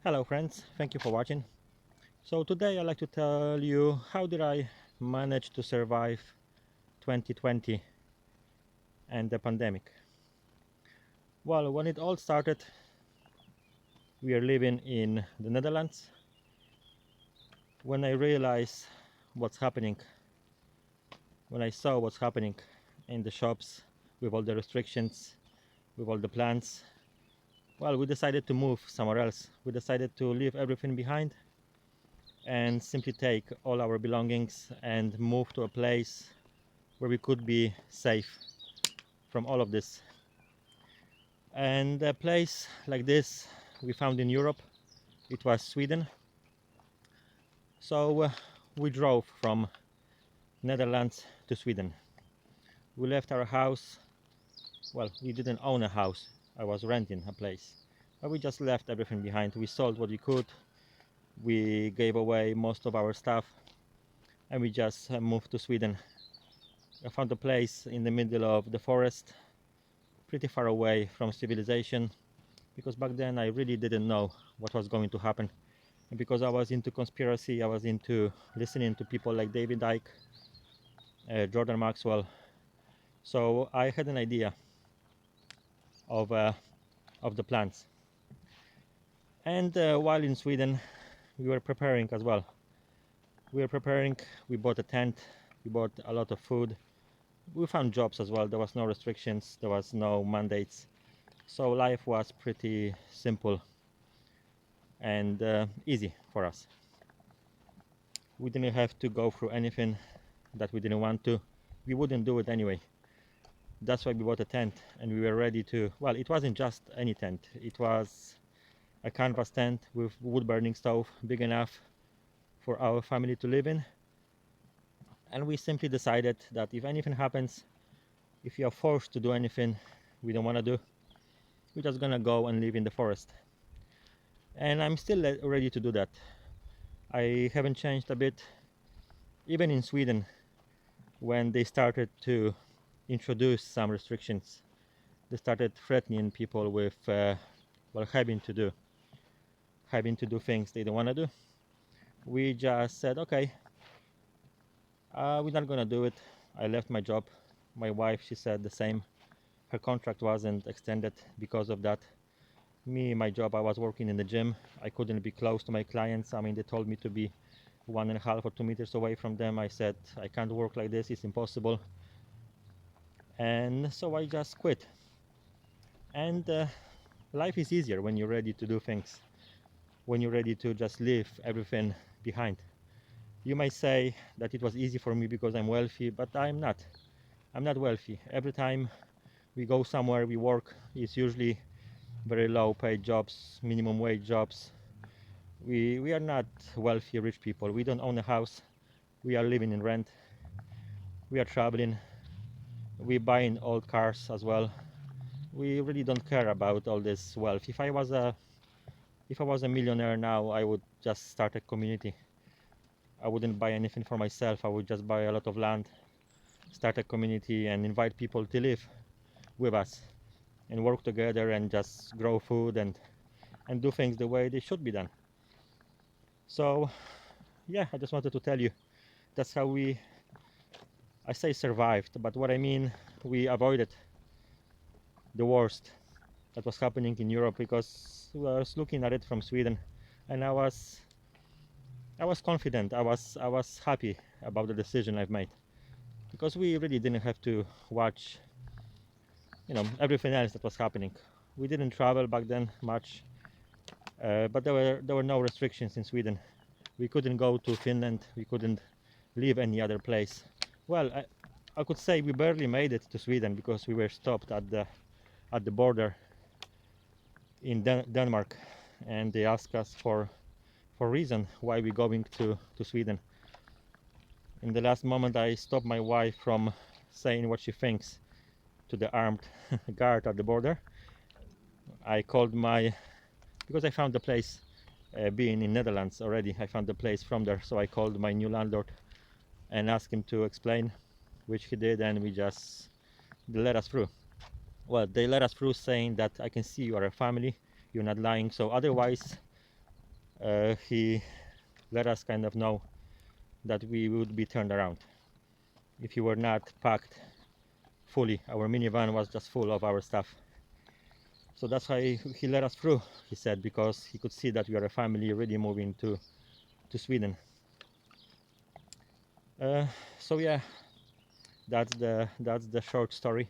Hello friends, thank you for watching. So today I'd like to tell you how did I manage to survive 2020 and the pandemic. Well, when it all started, we are living in the Netherlands. When I realized what's happening, when I saw what's happening in the shops with all the restrictions, with all the plans, well, we decided to move somewhere else. We decided to leave everything behind and simply take all our belongings and move to a place where we could be safe from all of this. And a place like this we found in Europe. It was Sweden. So we drove from Netherlands to Sweden. We left our house. Well, we didn't own a house. I was renting a place. But we just left everything behind. We sold what we could. We gave away most of our stuff and we just moved to Sweden. I found a place in the middle of the forest, pretty far away from civilization, because back then I really didn't know what was going to happen. And because I was into conspiracy, I was into listening to people like David Icke, Jordan Maxwell. So I had an idea of, uh, of the plans. And while in Sweden, we were preparing as well. We were preparing, we bought a tent, we bought a lot of food. We found jobs as well. There was no restrictions, there was no mandates. So life was pretty simple and easy for us. We didn't have to go through anything that we didn't want to. We wouldn't do it anyway. That's why we bought a tent and we were ready to, well, it wasn't just any tent. It was a canvas tent with wood burning stove, big enough for our family to live in. And we simply decided that if anything happens, if we are forced to do anything we don't want to do, we're just gonna go and live in the forest. And I'm still ready to do that. I haven't changed a bit. Even in Sweden, when they started to introduce some restrictions, they started threatening people with well, having to do things they don't want to do. We just said, okay, we're not gonna do it. I left my job. My wife, she said the same. Her contract wasn't extended because of that. Me, my job, I was working in the gym. I couldn't be close to my clients. I mean, they told me to be 1.5 or 2 meters away from them. I said, I can't work like this, it's impossible. And so I just quit. And life is easier when you're ready to do things, when you're ready to just leave everything behind. You may say that it was easy for me because I'm wealthy, but I'm not. I'm not wealthy. Every time we go somewhere, we work, it's usually very low paid jobs, minimum wage jobs. We are not wealthy, rich people. We don't own a house. We are living in rent. We are traveling. We're buying old cars as well. We really don't care about all this wealth. If I was a millionaire now, I would just start a community. I wouldn't buy anything for myself. I would just buy a lot of land, start a community and invite people to live with us and work together and just grow food and do things the way they should be done. So yeah, I just wanted to tell you that's how I say survived, but what I mean, we avoided the worst that was happening in Europe because I was looking at it from Sweden and I was confident. I was happy about the decision I've made because we really didn't have to watch, everything else that was happening. We didn't travel back then much, but there were no restrictions in Sweden. We couldn't go to Finland. We couldn't leave any other place. Well, I could say we barely made it to Sweden because we were stopped at the border in Denmark, and they asked us for reason why we're going to Sweden. In the last moment, I stopped my wife from saying what she thinks to the armed guard at the border. I called because I found the place, being in Netherlands already. I found the place from there, so I called my new landlord and asked him to explain, which he did, and they let us through. Well, they let us through saying that I can see you are a family, you're not lying. So otherwise, he let us kind of know that we would be turned around if you were not packed fully. Our minivan was just full of our stuff. So that's why he let us through, he said, because he could see that we are a family really moving to Sweden. So yeah, that's the short story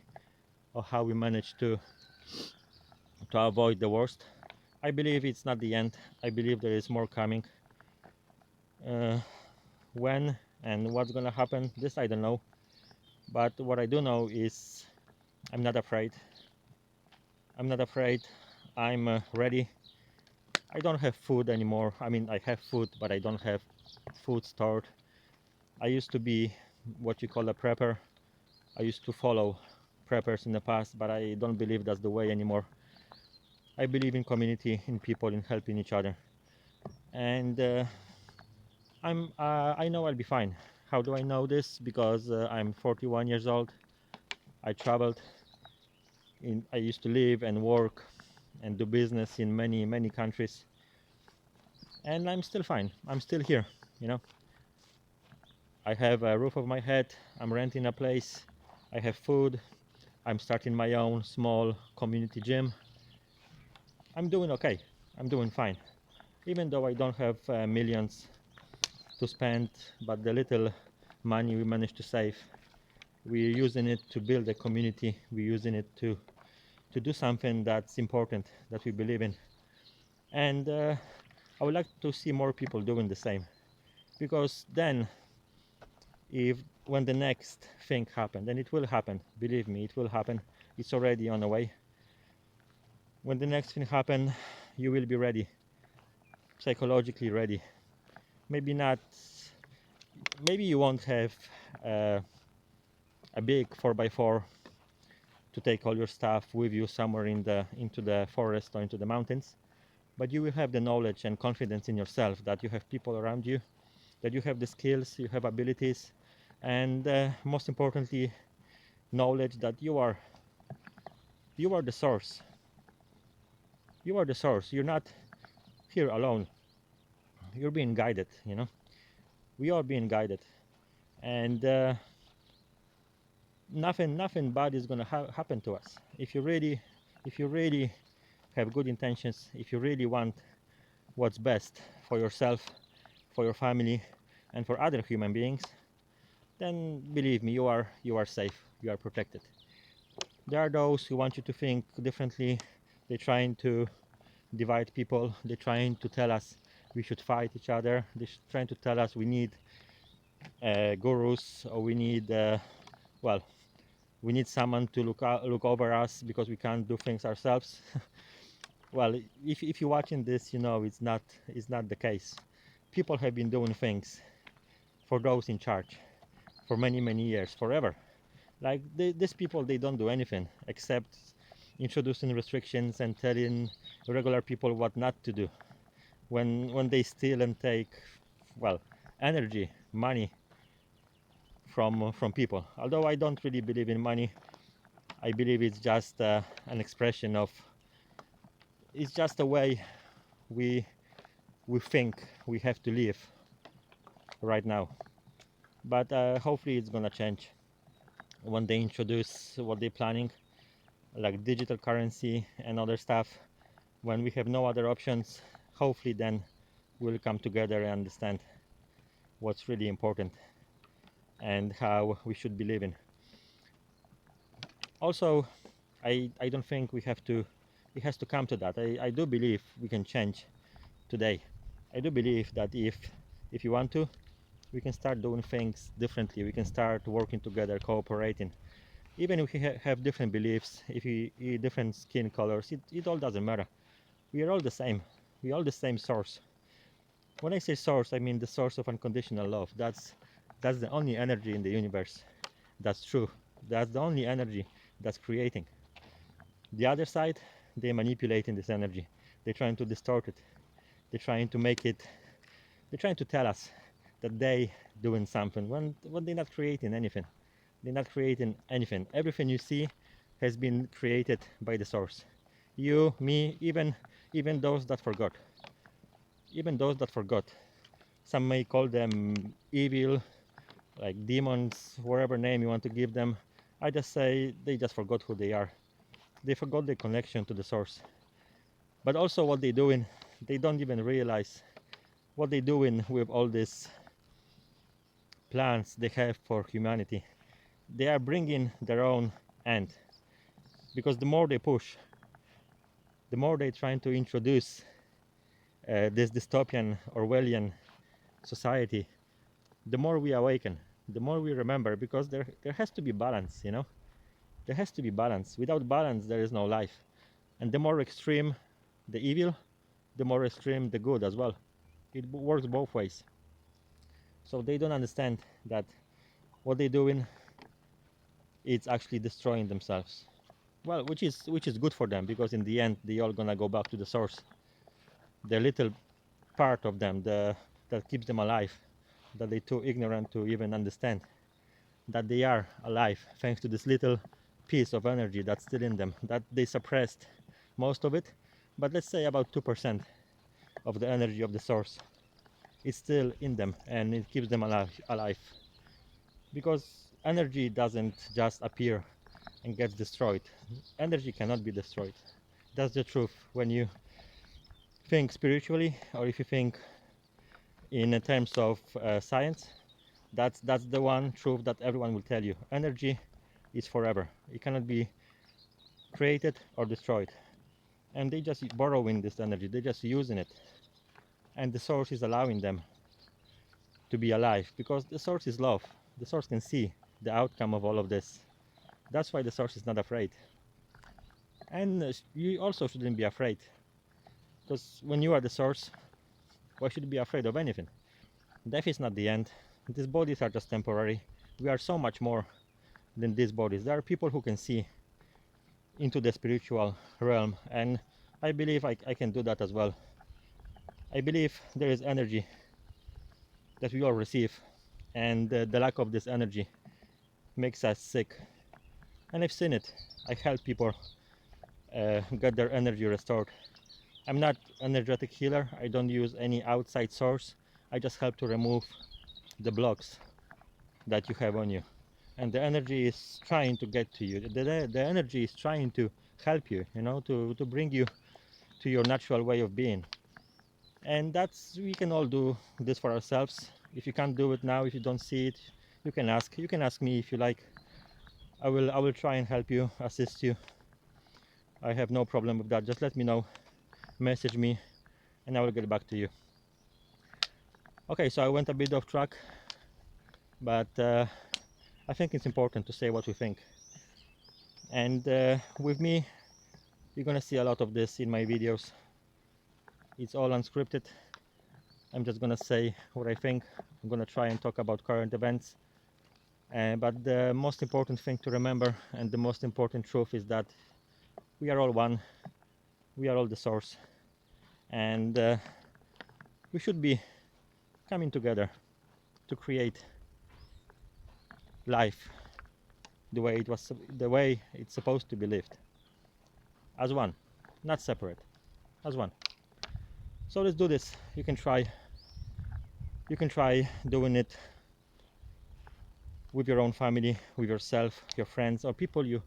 of how we managed to avoid the worst. I believe it's not the end. I believe there is more coming. When and what's gonna happen, this I don't know. But what I do know is I'm not afraid. I'm not afraid. I'm ready. I don't have food anymore. I mean, I have food, but I don't have food stored. I used to be what you call a prepper. I used to follow preppers in the past, but I don't believe that's the way anymore. I believe in community, in people, in helping each other. And I know I'll be fine. How do I know this? Because I'm 41 years old. I traveled. I used to live and work and do business in many countries, and I'm still fine. I'm still here. You know, I have a roof over my head. I'm renting a place. I have food. I'm starting my own small community gym. I'm doing okay. I'm doing fine. Even though I don't have millions to spend, but the little money we managed to save, we're using it to build a community. We're using it to do something that's important, that we believe in. And I would like to see more people doing the same, because then, if when the next thing happens, and it will happen, believe me, it will happen. It's already on the way. When the next thing happens, you will be ready, psychologically ready. Maybe not. Maybe you won't have uh, a big 4x4 to take all your stuff with you somewhere into the forest or into the mountains, but you will have the knowledge and confidence in yourself that you have people around you, that you have the skills, you have abilities, and most importantly, knowledge that you are the source. You are the source. You're not here alone. You're being guided. You know, we are being guided, and nothing bad is gonna happen to us if you really have good intentions. If you really want what's best for yourself, for your family, and for other human beings, then believe me, you are safe. You are protected. There are those who want you to think differently. They're trying to divide people. They're trying to tell us we should fight each other. They're trying to tell us we need gurus, or we need well, we need someone to look over us because we can't do things ourselves. Well, if you're watching this, you know it's not the case. People have been doing things for those in charge for many years, forever. Like these people, they don't do anything except introducing restrictions and telling regular people what not to do. When they steal and take, well, energy, money from people. Although I don't really believe in money, I believe it's just an expression of. It's just a way we think we have to live right now. But hopefully it's gonna change when they introduce what they're planning, like digital currency and other stuff. When we have no other options, hopefully then we'll come together and understand what's really important and how we should be living. Also, I don't think it has to come to that. I do believe we can change today. I do believe that if you want to, we can start doing things differently. We can start working together, cooperating. Even if we have different beliefs, if we eat different skin colors, it all doesn't matter. We are all the same. We are all the same source. When I say source, I mean the source of unconditional love. That's the only energy in the universe. That's true. That's the only energy that's creating. The other side, they're manipulating this energy. They're trying to distort it. They're trying to make it. They're trying to tell us that they doing something when they're not creating anything. They're not creating anything. Everything you see has been created by the source. You, me, even those that forgot. even those that forgot. Some may call them evil, like demons, whatever name you want to give them. I just say they just forgot who they are. They forgot the connection to the source. But also what they're doing, they don't even realize what they're doing with all these plans they have for humanity. They are bringing their own end, because the more they push, the more they're trying to introduce this dystopian Orwellian society, the more we awaken, the more we remember, because there has to be balance, you know. There has to be balance. Without balance, there is no life. And the more extreme the evil, the more extreme the good as well. It works both ways. So they don't understand that what they're doing is actually destroying themselves. Well, which is good for them, because in the end they all gonna go back to the source. The little part of them that keeps them alive, that they're too ignorant to even understand that they are alive thanks to this little piece of energy that's still in them, that they suppressed most of it, but let's say about 2% of the energy of the source is still in them, and it keeps them alive. Because energy doesn't just appear and gets destroyed. Energy cannot be destroyed. That's the truth. When you think spiritually, or if you think in terms of science, that's the one truth that everyone will tell you. Energy is forever. It cannot be created or destroyed. And they just borrowing this energy. They're just using it. And the source is allowing them to be alive, because the source is love. The source can see the outcome of all of this. That's why the source is not afraid. And you also shouldn't be afraid, because when you are the source, why should you be afraid of anything? Death is not the end. These bodies are just temporary. We are so much more than these bodies. There are people who can see into the spiritual realm, and I believe I can do that as well. I believe there is energy that we all receive, and the lack of this energy makes us sick. And I've seen it. I help people get their energy restored. I'm not an energetic healer. I don't use any outside source. I just help to remove the blocks that you have on you. And the energy is trying to get to you. The energy is trying to help you, you know, to bring you to your natural way of being. And we can all do this for ourselves. If you can't do it now, if you don't see it, you can ask. You can ask me if you like. I will try and help you, assist you. I have no problem with that. Just let me know, message me, and I will get back to you. Okay, so I went a bit off track, but I think it's important to say what we think. And with me, you're gonna see a lot of this in my videos. It's all unscripted. I'm just gonna say what I think. I'm gonna try and talk about current events. But the most important thing to remember, and the most important truth, is that we are all one. We are all the source. And we should be coming together to create life the way it's supposed to be lived, as one, not separate, as one. So let's do this. You can try doing it with your own family, with yourself, your friends, or people you.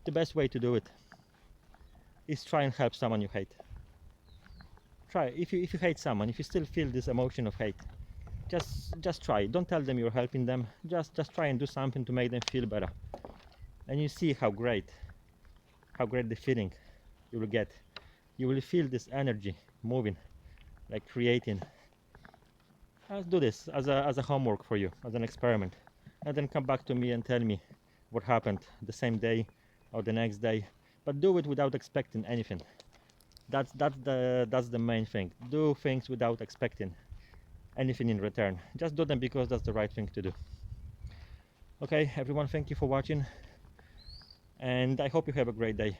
The best way to do it is try and help someone you hate. Try. If you hate someone, if you still feel this emotion of hate, just try. Don't tell them you're helping them. Just try and do something to make them feel better. And you see how great the feeling you will get. You will feel this energy moving, like creating. Let's do this as a homework for you, as an experiment, and then come back to me and tell me what happened the same day or the next day. But do it without expecting anything. That's the main thing. Do things without expecting anything in return. Just do them because that's the right thing to do. Okay, everyone, thank you for watching, and I hope you have a great day.